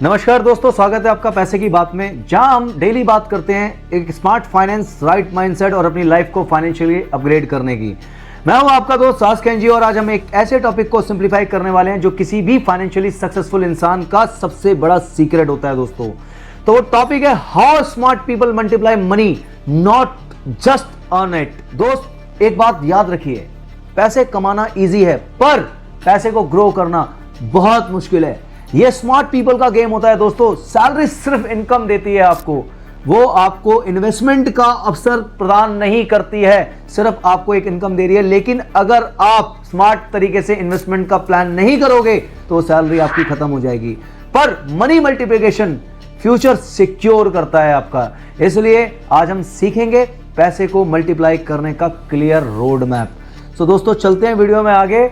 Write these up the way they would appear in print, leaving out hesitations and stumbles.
नमस्कार दोस्तों, स्वागत है आपका पैसे की बात में, जहां हम डेली बात करते हैं एक स्मार्ट फाइनेंस, राइट माइंडसेट और अपनी लाइफ को फाइनेंशियली अपग्रेड करने की। मैं हूं आपका दोस्त सास कैंजी और आज हम एक ऐसे टॉपिक को सिंप्लीफाई करने वाले हैं जो किसी भी फाइनेंशियली सक्सेसफुल इंसान का सबसे बड़ा सीक्रेट होता है दोस्तों। तो वो टॉपिक है how smart people multiply money, not just earn it. दोस्त एक बात याद रखिए, पैसे कमाना ईजी है पर पैसे को ग्रो करना बहुत मुश्किल है। यह स्मार्ट पीपल का गेम होता है दोस्तों। सैलरी सिर्फ इनकम देती है आपको, वो आपको इन्वेस्टमेंट का अवसर प्रदान नहीं करती है, सिर्फ आपको एक इनकम दे रही है। लेकिन अगर आप स्मार्ट तरीके से इन्वेस्टमेंट का प्लान नहीं करोगे तो सैलरी आपकी खत्म हो जाएगी। पर मनी मल्टीप्लिकेशन फ्यूचर सिक्योर करता है आपका। इसलिए आज हम सीखेंगे पैसे को मल्टीप्लाई करने का क्लियर रोड मैप। सो दोस्तों चलते हैं वीडियो में आगे।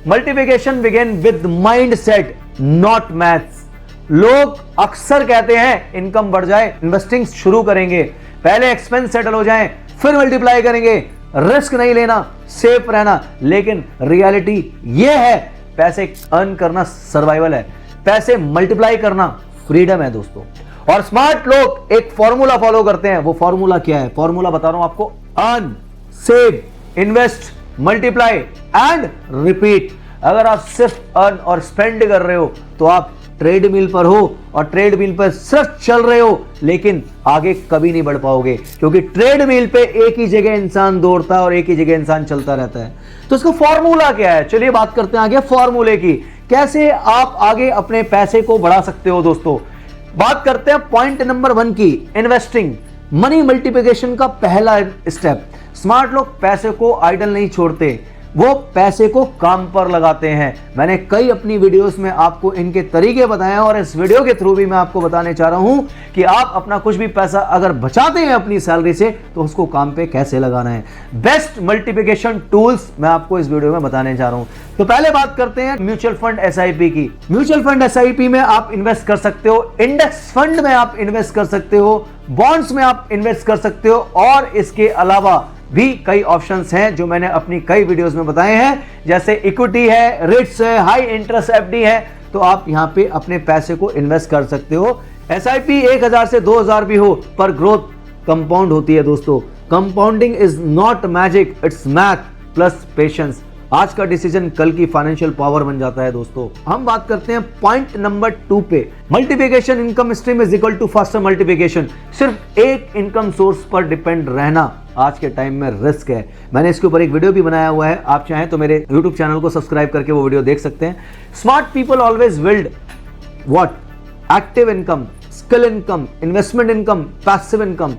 Multiplication begin with mindset not maths. लोग अक्सर कहते हैं इनकम बढ़ जाए, इन्वेस्टिंग शुरू करेंगे, पहले एक्सपेंस सेटल हो जाएं, फिर मल्टीप्लाई करेंगे, रिस्क नहीं लेना, सेफ रहना। लेकिन रियलिटी यह है पैसे अर्न करना सर्वाइवल है, पैसे मल्टीप्लाई करना फ्रीडम है दोस्तों। और स्मार्ट लोग एक फॉर्मूला फॉलो करते हैं। वो फॉर्मूला क्या है? फॉर्मूला बता रहा हूं आपको, earn, save, invest, multiply and repeat. अगर आप सिर्फ अर्न और स्पेंड कर रहे हो तो आप ट्रेडमिल पर हो और ट्रेडमिल पर सिर्फ चल रहे हो, लेकिन आगे कभी नहीं बढ़ पाओगे, क्योंकि ट्रेडमिल पे एक ही जगह इंसान दौड़ता है और एक ही जगह इंसान चलता रहता है। तो इसका फॉर्मूला क्या है? चलिए बात करते हैं आगे फॉर्मूले की, कैसे आप आगे अपने पैसे को बढ़ा सकते हो दोस्तों। बात करते हैं पॉइंट नंबर 1 की, इन्वेस्टिंग। मनी मल्टीप्लिकेशन का पहला स्टेप। स्मार्ट लोग पैसे को आइडल नहीं छोड़ते, वो पैसे को काम पर लगाते हैं। मैंने कई अपनी वीडियोस में आपको इनके तरीके बताए हैं और इस वीडियो के थ्रू भी मैं आपको बताने चाह रहा हूं कि आप अपना कुछ भी पैसा अगर बचाते हैं अपनी सैलरी से तो उसको काम पे कैसे लगाना है। बेस्ट मल्टीप्लिकेशन टूल्स मैं आपको इस वीडियो में बताने जा रहा हूं। तो पहले बात करते हैं म्यूचुअल फंड एसआईपी की। म्यूचुअल फंड एसआईपी में आप इन्वेस्ट कर सकते हो, इंडेक्स फंड में आप इन्वेस्ट कर सकते हो, बॉन्ड्स में आप इन्वेस्ट कर सकते हो और इसके अलावा भी कई ऑप्शंस हैं जो मैंने अपनी कई वीडियोस में बताए हैं, जैसे इक्विटी है, रिट्स है, हाई इंटरेस्ट एफडी है। तो आप यहां पे अपने पैसे को इन्वेस्ट कर सकते हो। एसआईपी 1000 से 2000 भी हो पर ग्रोथ कंपाउंड होती है दोस्तों। Compounding is not magic, it's math plus patience. आज का डिसीजन कल की फाइनेंशियल पावर बन जाता है दोस्तों। हम बात करते हैं पॉइंट नंबर 2 पे, multiplication income stream is equal to faster multiplication. सिर्फ एक इनकम सोर्स पर डिपेंड रहना आज के टाइम में रिस्क है। मैंने इसके ऊपर एक वीडियो भी बनाया हुआ है, आप चाहें तो मेरे YouTube चैनल को सब्सक्राइब करके वो वीडियो देख सकते हैं। Smart people always build what? Active income, skill income, investment income, passive income.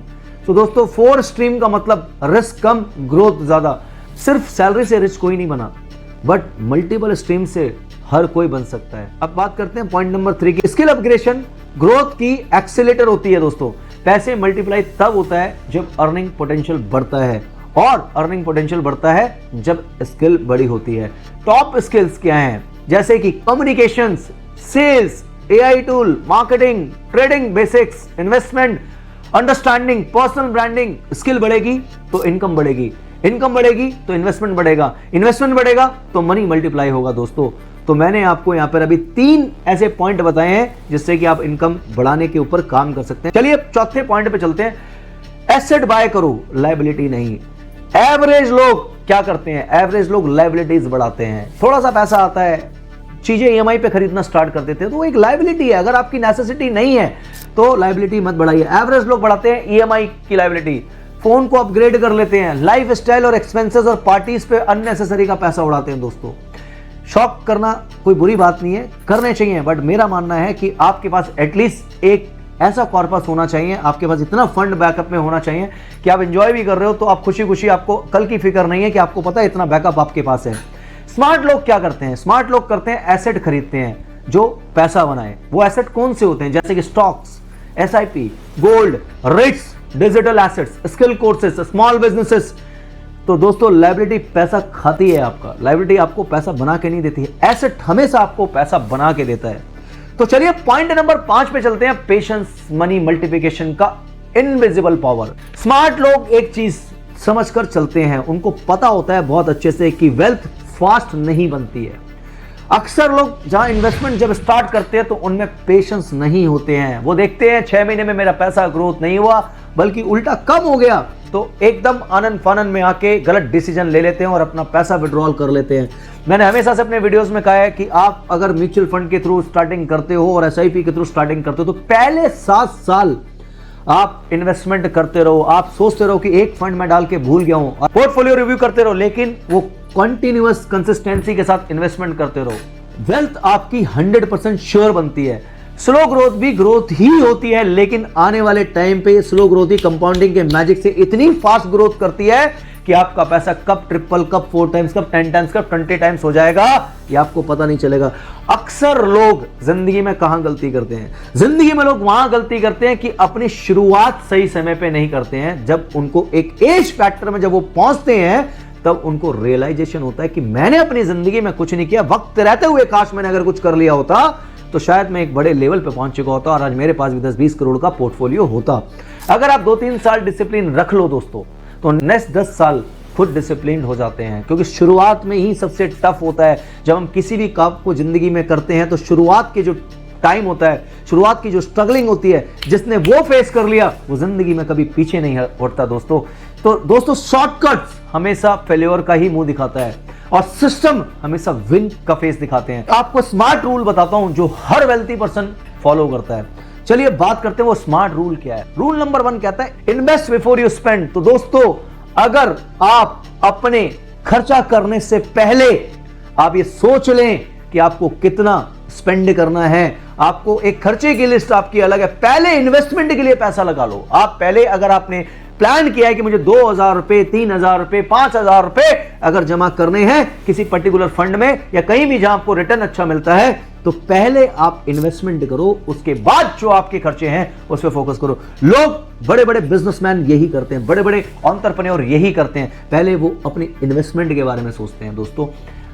तो दोस्तों 4 स्ट्रीम का मतलब रिस्क कम, ग्रोथ ज्यादा। सिर्फ सैलरी से रिच कोई नहीं बना, बट मल्टीपल स्ट्रीम से हर कोई बन सकता है। अब बात करते हैं पॉइंट नंबर 3 की, स्किल अपग्रेडेशन ग्रोथ की एक्सीलेटर होती है दोस्तों। पैसे मल्टीप्लाई तब होता है जब अर्निंग पोटेंशियल बढ़ता है, और अर्निंग पोटेंशियल बढ़ता है जब स्किल बड़ी होती है। टॉप स्किल्स क्या हैं? जैसे कि communications, sales, AI tool, marketing, trading basics, investment, understanding, personal branding. Skill बढ़ेगी तो इनकम बढ़ेगी, इनकम बढ़ेगी तो इन्वेस्टमेंट बढ़ेगा, इन्वेस्टमेंट बढ़ेगा तो मनी मल्टीप्लाई होगा दोस्तों। तो मैंने आपको यहां पर अभी 3 ऐसे पॉइंट बताए हैं जिससे कि आप इनकम बढ़ाने के ऊपर काम कर सकते हैं। चलिए चौथे पॉइंट पे चलते हैं, एसेट बाय करो, लायबिलिटी नहीं। एवरेज लोग क्या करते हैं? एवरेज लोग लायबिलिटीज बढ़ाते हैं। थोड़ा सा पैसा आता है, चीजें ईएमआई पे खरीदना स्टार्ट कर देते हैं, तो वो एक लायबिलिटी है। अगर आपकी नेसेसिटी नहीं है तो लायबिलिटी मत बढ़ाइए। एवरेज लोग बढ़ाते हैं ईएमआई की लायबिलिटी, फोन को अपग्रेड कर लेते हैं, लाइफ स्टाइल और एक्सपेंसेस और पार्टीज पे अननेसेसरी का पैसा उड़ाते हैं दोस्तों। शॉप करना कोई बुरी बात नहीं है, करने चाहिए, बट मेरा मानना है कि आपके पास एटलीस्ट एक ऐसा कॉर्पस होना चाहिए, आपके पास इतना फंड बैकअप में होना चाहिए कि आप एंजॉय भी कर रहे हो तो आप खुशी खुशी, आपको कल की फिक्र नहीं है कि आपको पता है इतना बैकअप आपके पास है। स्मार्ट लोग क्या करते हैं? स्मार्ट लोग करते हैं एसेट खरीदते हैं जो पैसा बनाए। वो एसेट कौन से होते हैं? जैसे कि stocks, SIP, gold, REITs, digital assets, skill courses, small businesses. तो दोस्तों लायबिलिटी पैसा खाती है आपका, लायबिलिटी आपको पैसा बना के नहीं देती है, एसेट हमेशा आपको पैसा बना के देता है। तो चलिए पॉइंट नंबर 5 पे चलते हैं, पेशेंस मनी मल्टीप्लिकेशन का इनविजिबल पावर। स्मार्ट लोग एक चीज समझकर चलते हैं, उनको पता होता है बहुत अच्छे से कि वेल्थ फास्ट नहीं बनती है। अक्सर लोग जहां इन्वेस्टमेंट जब स्टार्ट करते हैं तो उनमें पेशेंस नहीं होते हैं। वो देखते हैं 6 महीने में मेरा पैसा ग्रोथ नहीं हुआ, बल्कि उल्टा कम हो गया, तो एकदम आनंद फानन में आके गलत डिसीजन ले लेते हैं और अपना पैसा विड्रॉल कर लेते हैं। मैंने हमेशा से अपने वीडियोस में कहा है कि आप अगर म्यूचुअल फंड के थ्रू स्टार्टिंग करते हो और SIP के थ्रू स्टार्टिंग करते हो तो पहले 7 साल आप इन्वेस्टमेंट करते रहो। आप सोचते रहो कि एक फंड में डाल के भूल गया हूं, पोर्टफोलियो रिव्यू करते रहो, लेकिन वो कंटिन्यूअस कंसिस्टेंसी के साथ इन्वेस्टमेंट करते रहो। वेल्थ आपकी 100% श्योर बनती है। स्लो ग्रोथ भी ग्रोथ ही होती है, लेकिन आने वाले टाइम पे स्लो ग्रोथ ही कंपाउंडिंग के मैजिक से इतनी फास्ट ग्रोथ करती है कि आपका पैसा कब ट्रिपल, कब 4 टाइम्स, कब 10 टाइम्स, कब 20 टाइम्स हो जाएगा ये आपको पता नहीं चलेगा। अक्सर लोग जिंदगी में कहां गलती करते हैं? जिंदगी में लोग वहां गलती करते हैं कि अपनी शुरुआत सही समय पे नहीं करते हैं। जब उनको एक एज फैक्टर में जब वो पहुंचते हैं तब उनको रियलाइजेशन होता है कि मैंने अपनी जिंदगी में कुछ नहीं किया। वक्त रहते हुए काश मैंने अगर कुछ कर लिया होता तो शायद मैं एक बड़े लेवल पे पहुंच चुका होता और आज मेरे पास भी 10-20 करोड़ का पोर्टफोलियो होता। अगर आप 2-3 साल डिसिप्लिन रख लो दोस्तों, तो नेक्स्ट 10 साल खुद डिसिप्लिन हो जाते हैं, क्योंकि शुरुआत में ही सबसे टफ होता है। जब हम किसी भी काम को जिंदगी में करते हैं तो शुरुआत के जो टाइम होता है, शुरुआत की जो स्ट्रगलिंग होती है, जिसने वो फेस कर लिया वो जिंदगी में कभी पीछे नहीं हटता दोस्तों। तो दोस्तों शॉर्टकट्स हमेशा फेल्योर का ही मुंह दिखाता है और सिस्टम हमेशा विन का फेस दिखाते हैं। आपको स्मार्ट रूल बताता हूं जो हर वेल्थी पर्सन फॉलो करता है। चलिए बात करते हैं वो स्मार्ट रूल क्या है। रूल नंबर 1 कहता है इन्वेस्ट बिफोर यू स्पेंड। तो दोस्तों अगर आप अपने खर्चा करने से पहले आप ये सोच लें कि आपको कितना स्पेंड करना है, आपको एक खर्चे की लिस्ट आपकी अलग है, पहले इन्वेस्टमेंट के लिए पैसा लगा लो। आप पहले अगर आपने प्लान किया है कि मुझे 2,000 रुपए, 3,000 रुपए, 5,000 रुपए अगर जमा करने हैं किसी पर्टिकुलर फंड में या कहीं भी जहां आपको रिटर्न अच्छा मिलता है, तो पहले आप इन्वेस्टमेंट करो, उसके बाद जो आपके खर्चे हैं उस पर फोकस करो। लोग बड़े बड़े बिजनेसमैन यही करते हैं, बड़े बड़े एंटरप्रेन्योर यही करते हैं, पहले वो अपनी इन्वेस्टमेंट के बारे में सोचते हैं दोस्तों।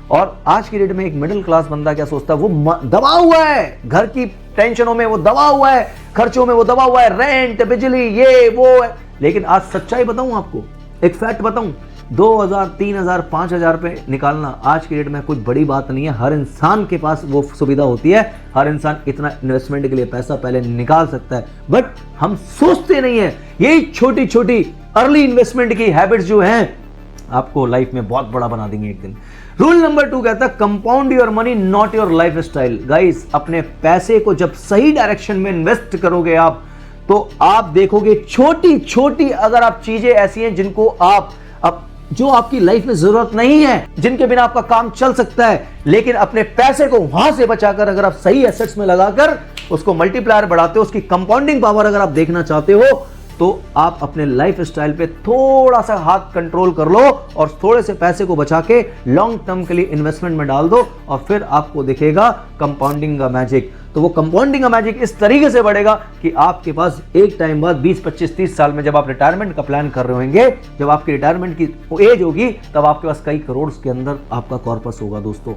और आज की डेट में एक मिडिल क्लास बंदा क्या सोचता है? वो दबा हुआ है, घर की टेंशनों में वो दबा हुआ है, खर्चों में वो दबा हुआ है, रेंट, बिजली, ये वो है। लेकिन आज सच्चाई बताऊं आपको, एक फैक्ट बताऊं, 2,000, 3,000, 5,000 रुपए निकालना आज की डेट में कोई बड़ी बात नहीं है। हर इंसान के पास वो सुविधा होती है, हर इंसान इतना इन्वेस्टमेंट के लिए पैसा पहले निकाल सकता है, बट हम सोचते नहीं है। यही छोटी छोटी अर्ली इन्वेस्टमेंट की हैबिट्स जो हैं आपको लाइफ में बहुत बड़ा बना देंगे एक दिन। रूल नंबर 2 कहता है compound your money not your life style. Guys अपने पैसे को जब सही डायरेक्शन में इन्वेस्ट करोगे आप, तो आप देखोगे छोटी छोटी अगर आप चीजें ऐसी हैं जिनको आप जो आपकी लाइफ में जरूरत नहीं है, जिनके बिना आपका काम चल सकता है, लेकिन अपने पैसे को वहां से बचाकर अगर आप सही एसेट्स में लगाकर उसको मल्टीप्लायर बढ़ाते हो, उसकी कंपाउंडिंग पावर अगर आप देखना चाहते हो, तो आप अपने लाइफ स्टाइल पे थोड़ा सा हाथ कंट्रोल कर लो और थोड़े से पैसे को बचा के लॉन्ग टर्म के लिए इन्वेस्टमेंट में डाल दो और फिर आपको दिखेगा कंपाउंडिंग का मैजिक। तो वो कंपाउंडिंग का मैजिक इस तरीके से बढ़ेगा कि आपके पास एक टाइम बाद 20, 25, 30 साल में जब आप रिटायरमेंट का प्लान कर रहे होंगे, जब आपकी रिटायरमेंट की एज होगी, तब आपके पास कई करोड़ के अंदर आपका कॉर्पस होगा दोस्तों।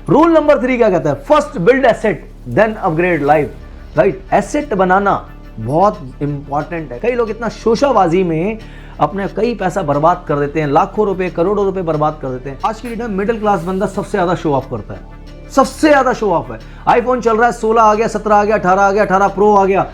रूल नंबर 3 क्या कहता है? First build asset then upgrade life. Right, asset बनाना बहुत इंपॉर्टेंट है। कई लोग इतना शोशाबाजी में अपने कई पैसा बर्बाद कर देते हैं, लाखों रुपए, करोड़ों रुपए बर्बाद कर देते हैं। आज की डेट में मिडिल क्लास बंदा सबसे ज्यादा शो ऑफ करता है, सबसे ज्यादा शो ऑफ है। आईफोन चल रहा है, 16 आ गया, 17 आ गया, 18 आ गया, 18 प्रो आ गया,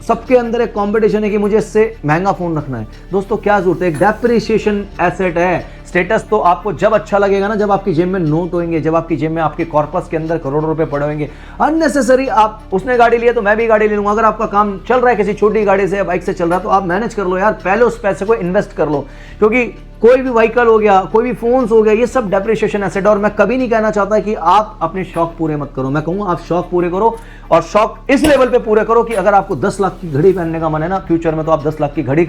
सबके अंदर एक कंपटीशन है कि मुझे इससे महंगा फोन रखना है। दोस्तों क्या जरूरत है? एक डेप्रिसिएशन एसेट है। स्टेटस तो आपको जब अच्छा लगेगा ना, जब आपकी जेब में नोट होंगे, जब आपकी जेब में आपके कॉर्पस के अंदर करोड़ों रुपए पड़े होंगे। अननेसेसरी आप उसने गाड़ी लिया तो मैं भी गाड़ी ले लूंगा। अगर आपका काम चल रहा है किसी छोटी गाड़ी से या बाइक से चल रहा है, तो आप मैनेज कर लो यार, पहले उस पैसे को इन्वेस्ट कर लो, क्योंकि कोई भी व्हीकल हो गया, कोई भी फोन्स हो गया, ये सब डेप्रिसिएशन एसेट। और मैं कभी नहीं कहना चाहता कि आप अपने शौक पूरे मत करो, मैं कहूंगा आप शौक पूरे करो, और शौक इस लेवल पे पूरे करो कि अगर आपको 10 लाख की घड़ी पहनने का मन है ना फ्यूचर में, तो आप 10 लाख की घड़ी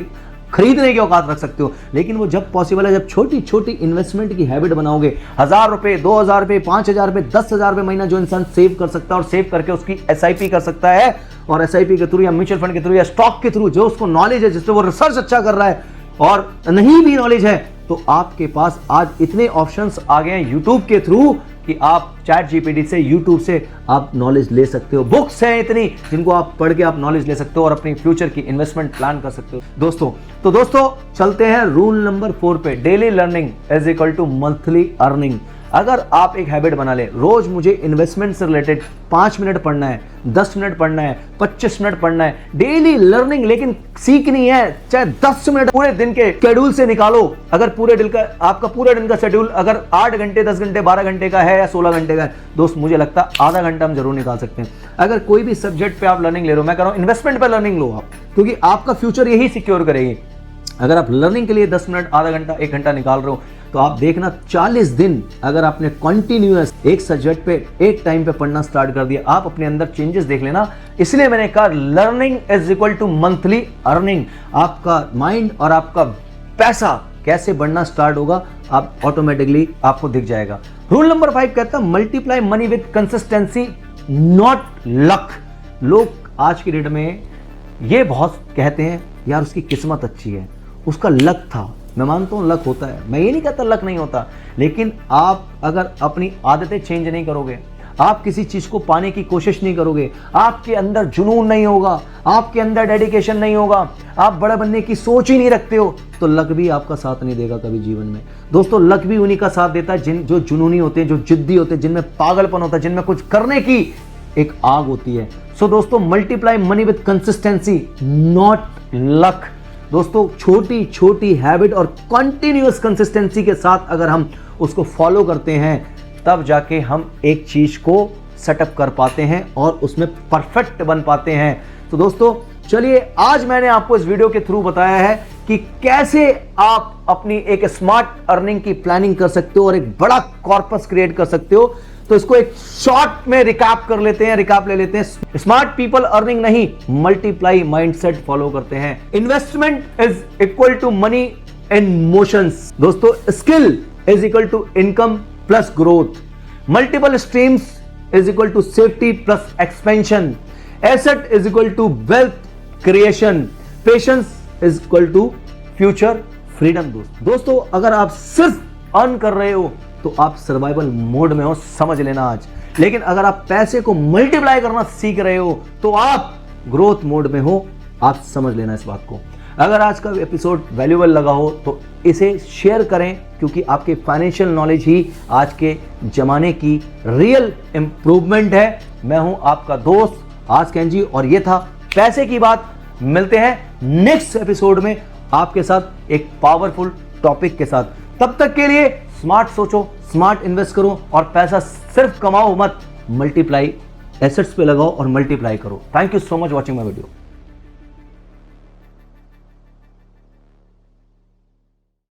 खरीदने की औकात रख सकते हो। लेकिन वो जब पॉसिबल है, जब छोटी छोटी इन्वेस्टमेंट की हैबिट बनाओगे, 1,000 रुपए, 2,000 रुपए, 5,000 रुपए, 10,000 रुपए महीना जो इंसान सेव कर सकता है और सेव करके उसकी SIP कर सकता है, और SIP के थ्रू या म्यूचुअल फंड के थ्रू या स्टॉक के थ्रू, जो उसको नॉलेज है, जिससे वो रिसर्च अच्छा कर रहा है और नहीं भी नॉलेज है, तो आपके पास आज इतने ऑप्शंस आ गए हैं यूट्यूब के थ्रू कि आप चैट जीपीटी से, यूट्यूब से आप नॉलेज ले सकते हो। बुक्स हैं इतनी जिनको आप पढ़ के आप नॉलेज ले सकते हो और अपनी फ्यूचर की इन्वेस्टमेंट प्लान कर सकते हो। दोस्तों चलते हैं रूल नंबर 4 पे। Daily learning is equal to monthly earning. अगर आप एक हैबिट बना ले, रोज मुझे इन्वेस्टमेंट से रिलेटेड 5 मिनट पढ़ना है, 10 मिनट पढ़ना है, 25 मिनट पढ़ना है, डेली लर्निंग लेकिन सीखनी है, चाहे 10 मिनट पूरे दिन के शेड्यूल से निकालो। अगर पूरे दिन का आपका पूरे दिन का शेड्यूल अगर 8 घंटे, 10 घंटे, 12 घंटे का है या 16 घंटे का है, दोस्त मुझे लगता है आधा घंटा हम जरूर निकाल सकते हैं। अगर कोई भी सब्जेक्ट पे आप लर्निंग ले रहे हो, मैं कह रहा हूं इन्वेस्टमेंट पे लर्निंग लो आप, क्योंकि आपका फ्यूचर यही सिक्योर करेगी। अगर आप लर्निंग के लिए 10 मिनट, आधा घंटा, 1 घंटा निकाल रहे हो, तो आप देखना 40 दिन अगर आपने कंटिन्यूअस एक सब्जेक्ट पे एक टाइम पे पढ़ना स्टार्ट कर दिया, आप अपने अंदर चेंजेस देख लेना। इसलिए मैंने कहा learning is equal to monthly earning. आपका माइंड और आपका पैसा कैसे बढ़ना स्टार्ट होगा, आप ऑटोमेटिकली आपको दिख जाएगा। रूल नंबर 5 कहता है multiply money with consistency not luck. लोग आज की डेट में ये बहुत कहते हैं यार उसकी किस्मत अच्छी है, उसका लक था। मैं मानता हूं लक होता है, मैं ये नहीं कहता लक नहीं होता, लेकिन आप अगर अपनी आदतें चेंज नहीं करोगे, आप किसी चीज को पाने की कोशिश नहीं करोगे, आपके अंदर जुनून नहीं होगा, आपके अंदर डेडिकेशन नहीं होगा, आप बड़ा बनने की सोच ही नहीं रखते हो, तो लक भी आपका साथ नहीं देगा कभी जीवन में। दोस्तों लक भी उन्हीं का साथ देता है जो जुनूनी होते हैं, जो जिद्दी होते हैं, जिनमें पागलपन होता है, जिनमें कुछ करने की एक आग होती है। सो दोस्तों multiply money with consistency not luck. दोस्तों छोटी छोटी हैबिट और कंटिन्यूअस कंसिस्टेंसी के साथ अगर हम उसको फॉलो करते हैं, तब जाके हम एक चीज को सेटअप कर पाते हैं और उसमें परफेक्ट बन पाते हैं। तो दोस्तों चलिए आज मैंने आपको इस वीडियो के थ्रू बताया है कि कैसे आप अपनी एक स्मार्ट अर्निंग की प्लानिंग कर सकते हो और एक बड़ा कॉर्पस क्रिएट कर सकते हो। तो इसको एक शॉर्ट में रिकैप ले लेते हैं। स्मार्ट पीपल अर्निंग नहीं, मल्टीप्लाई माइंडसेट फॉलो करते हैं। Investment is equal to money in motions. दोस्तों skill is equal to income plus growth. Multiple streams is equal to safety plus expansion. Asset is equal to wealth creation. Patience is equal to future freedom. दोस्तों अगर आप सिर्फ earn कर रहे हो तो आप सर्वाइवल मोड में हो, समझ लेना आज। लेकिन अगर आप पैसे को मल्टीप्लाई करना सीख रहे हो तो आप ग्रोथ मोड में हो, आप समझ लेना इस बात को। अगर आज का एपिसोड वैल्यूएबल लगा हो तो इसे शेयर करें, क्योंकि आपके फाइनेंशियल नॉलेज ही आज के जमाने की रियल इंप्रूवमेंट है। मैं हूं आपका दोस्त आज कैंजी और ये था पैसे की बात। मिलते हैं नेक्स्ट एपिसोड में आपके साथ एक पावरफुल टॉपिक के साथ। तब तक के लिए स्मार्ट सोचो, स्मार्ट इन्वेस्ट करो और पैसा सिर्फ कमाओ मत, मल्टीप्लाई एसेट्स पे लगाओ और मल्टीप्लाई करो। Thank you so much watching my video.